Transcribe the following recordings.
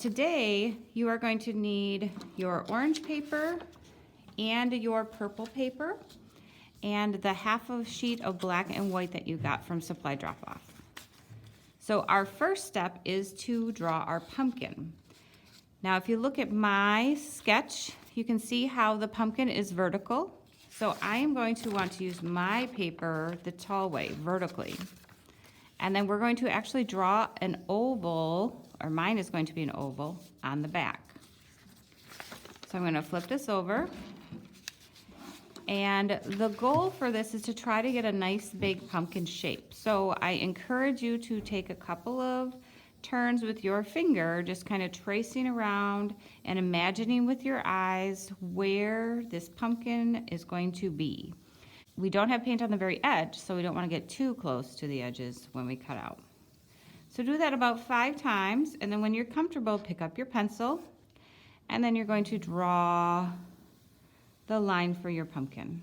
today you are going to need your orange paper and your purple paper and the half of sheet of black and white that you got from Supply Drop-Off. So our first step is to draw our pumpkin. Now if you look at my sketch, you can see how the pumpkin is vertical. So I am going to want to use my paper the tall way, vertically. And then we're going to actually draw an oval, or mine is going to be an oval, on the back. So I'm going to flip this over. And the goal for this is to try to get a nice big pumpkin shape. So I encourage you to take a couple of turns with your finger, just kind of tracing around and imagining with your eyes where this pumpkin is going to be. We don't have paint on the very edge, so we don't want to get too close to the edges when we cut out. So do that about 5 times, and then when you're comfortable, pick up your pencil, and then you're going to draw the line for your pumpkin.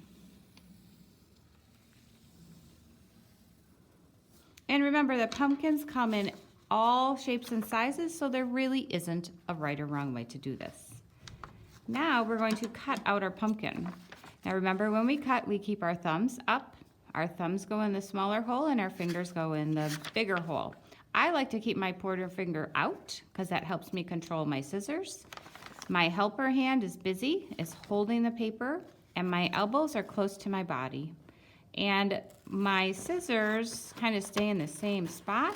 And remember that pumpkins come in all shapes and sizes, so there really isn't a right or wrong way to do this. Now we're going to cut out our pumpkin. Now remember, when we cut, we keep our thumbs up. Our thumbs go in the smaller hole and our fingers go in the bigger hole. I like to keep my pointer finger out because that helps me control my scissors. My helper hand is busy, is holding the paper, and my elbows are close to my body. And my scissors kind of stay in the same spot,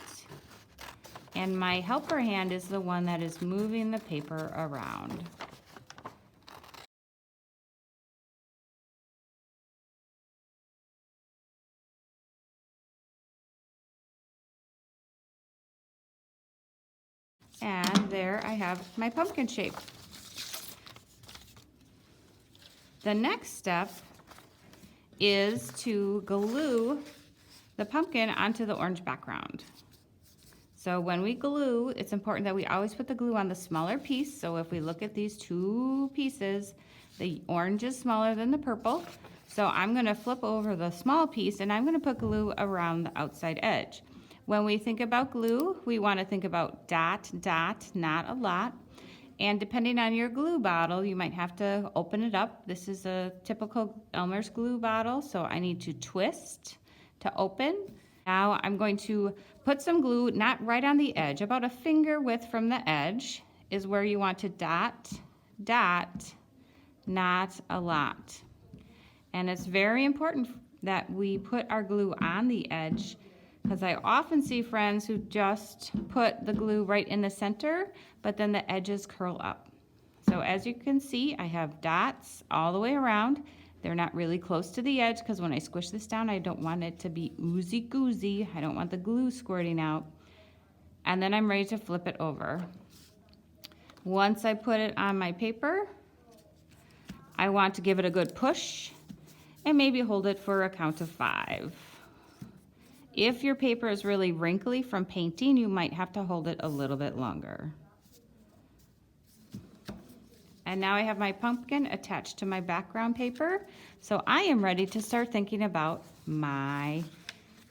and my helper hand is the one that is moving the paper around. And there I have my pumpkin shape. The next step is to glue the pumpkin onto the orange background. So when we glue, it's important that we always put the glue on the smaller piece. So if we look at these 2 pieces, the orange is smaller than the purple. So I'm going to flip over the small piece and I'm going to put glue around the outside edge. When we think about glue, we want to think about dot, dot, not a lot. And depending on your glue bottle, you might have to open it up. This is a typical Elmer's glue bottle, so I need to twist to open. Now I'm going to put some glue, not right on the edge, about a finger width from the edge is where you want to dot, dot, not a lot. And it's very important that we put our glue on the edge, because I often see friends who just put the glue right in the center, but then the edges curl up. So as you can see, I have dots all the way around. They're not really close to the edge because when I squish this down, I don't want it to be oozy goozy. I don't want the glue squirting out. And then I'm ready to flip it over. Once I put it on my paper, I want to give it a good push and maybe hold it for a count of 5. If your paper is really wrinkly from painting, you might have to hold it a little bit longer. And now I have my pumpkin attached to my background paper. So I am ready to start thinking about my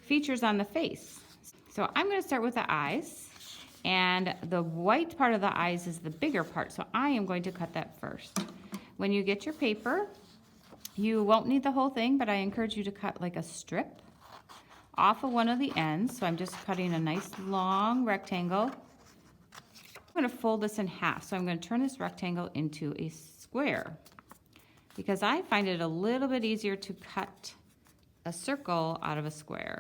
features on the face. So I'm going to start with the eyes. And the white part of the eyes is the bigger part. So I am going to cut that first. When you get your paper, you won't need the whole thing, but I encourage you to cut like a strip off of one of the ends. So I'm just cutting a nice long rectangle. I'm going to fold this in half. So I'm going to turn this rectangle into a square because I find it a little bit easier to cut a circle out of a square.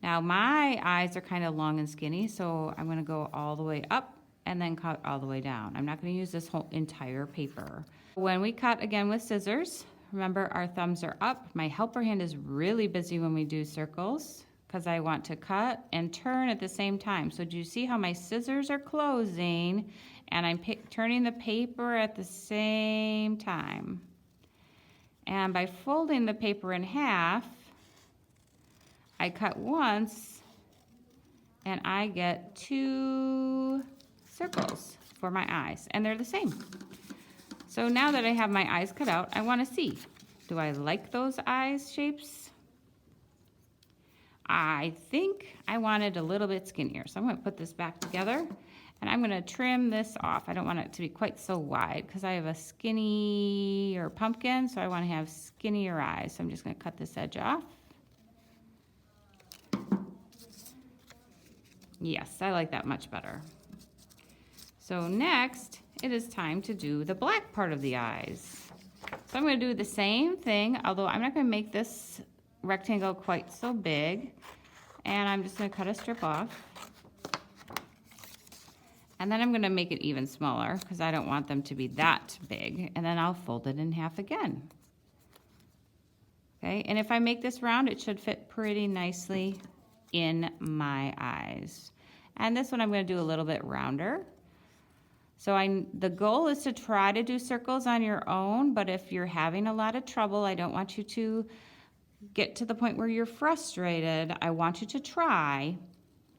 Now my eyes are kind of long and skinny, so I'm going to go all the way up and then cut all the way down. I'm not going to use this whole entire paper. When we cut again with scissors, remember our thumbs are up. My helper hand is really busy when we do circles because I want to cut and turn at the same time. So do you see how my scissors are closing and I'm turning the paper at the same time? And by folding the paper in half, I cut once and I get 2 circles for my eyes, and they're the same. So now that I have my eyes cut out, I want to see, do I like those eyes shapes? I think I want it a little bit skinnier. So I'm going to put this back together And I'm gonna trim this off. I don't want it to be quite so wide because I have a skinnier pumpkin, so I wanna have skinnier eyes. So I'm just gonna cut this edge off. Yes, I like that much better. So next, it is time to do the black part of the eyes. So I'm gonna do the same thing, although I'm not gonna make this rectangle quite so big. And I'm just gonna cut a strip off. And then I'm gonna make it even smaller because I don't want them to be that big. And then I'll fold it in half again. Okay, and if I make this round, it should fit pretty nicely in my eyes. And this one I'm gonna do a little bit rounder. So the goal is to try to do circles on your own, but if you're having a lot of trouble, I don't want you to get to the point where you're frustrated. I want you to try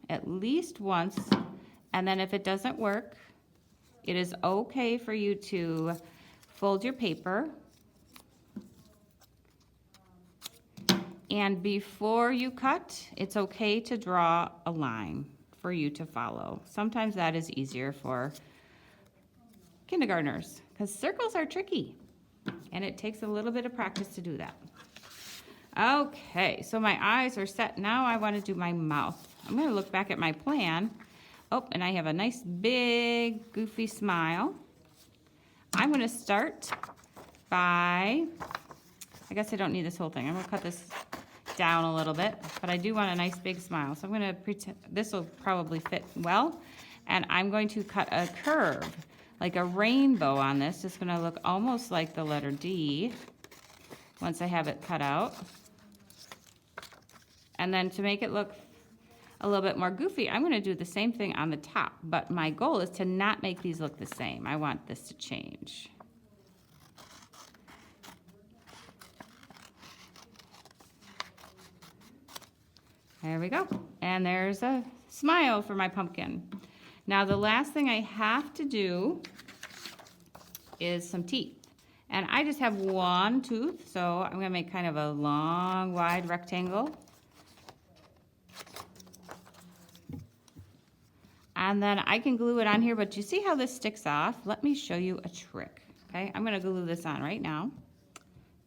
at least once, and then if it doesn't work, it is okay for you to fold your paper. And before you cut, it's okay to draw a line for you to follow. Sometimes that is easier for kindergartners because circles are tricky and it takes a little bit of practice to do that. Okay, so my eyes are set. Now I want to do my mouth. I'm going to look back at my plan. Oh, and I have a nice big goofy smile. I'm going to start by, I guess I don't need this whole thing. I'm going to cut this down a little bit, but I do want a nice big smile. So I'm going to pretend this will probably fit well. And I'm going to cut a curve, like a rainbow on this. It's going to look almost like the letter D once I have it cut out. And then to make it look a little bit more goofy, I'm going to do the same thing on the top. But my goal is to not make these look the same. I want this to change. There we go. And there's a smile for my pumpkin. Now the last thing I have to do is some teeth. And I just have one tooth, so I'm gonna make kind of a long, wide rectangle. And then I can glue it on here, but you see how this sticks off? Let me show you a trick, okay? I'm gonna glue this on right now.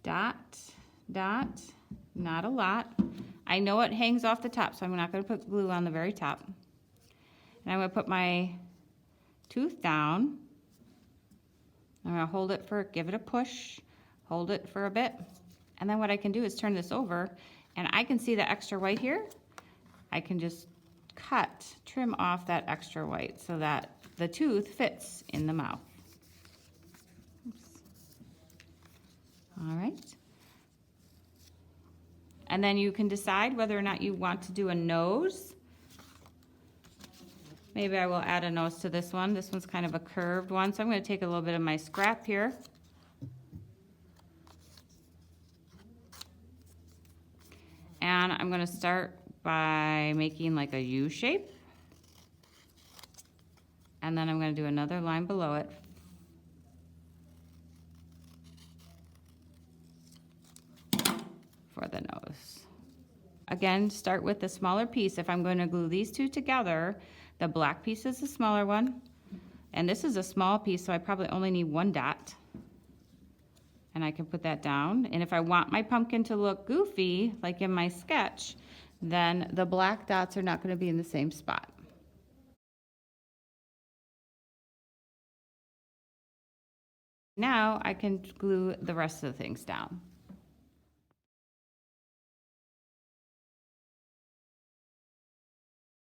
Dot, dot, not a lot. I know it hangs off the top, so I'm not gonna put glue on the very top. And I'm gonna put my tooth down. I'm gonna hold it give it a push, hold it for a bit. And then what I can do is turn this over and I can see the extra white here. I can just trim off that extra white so that the tooth fits in the mouth. Oops. All right. And then you can decide whether or not you want to do a nose. Maybe I will add a nose to this one. This one's kind of a curved one, so I'm going to take a little bit of my scrap here. And I'm going to start by making like a U shape. And then I'm going to do another line below it. For the nose. Again, start with the smaller piece. If I'm going to glue these two together, the black piece is the smaller one. And this is a small piece, so I probably only need one dot. And I can put that down. And if I want my pumpkin to look goofy, like in my sketch, then the black dots are not going to be in the same spot. Now I can glue the rest of the things down.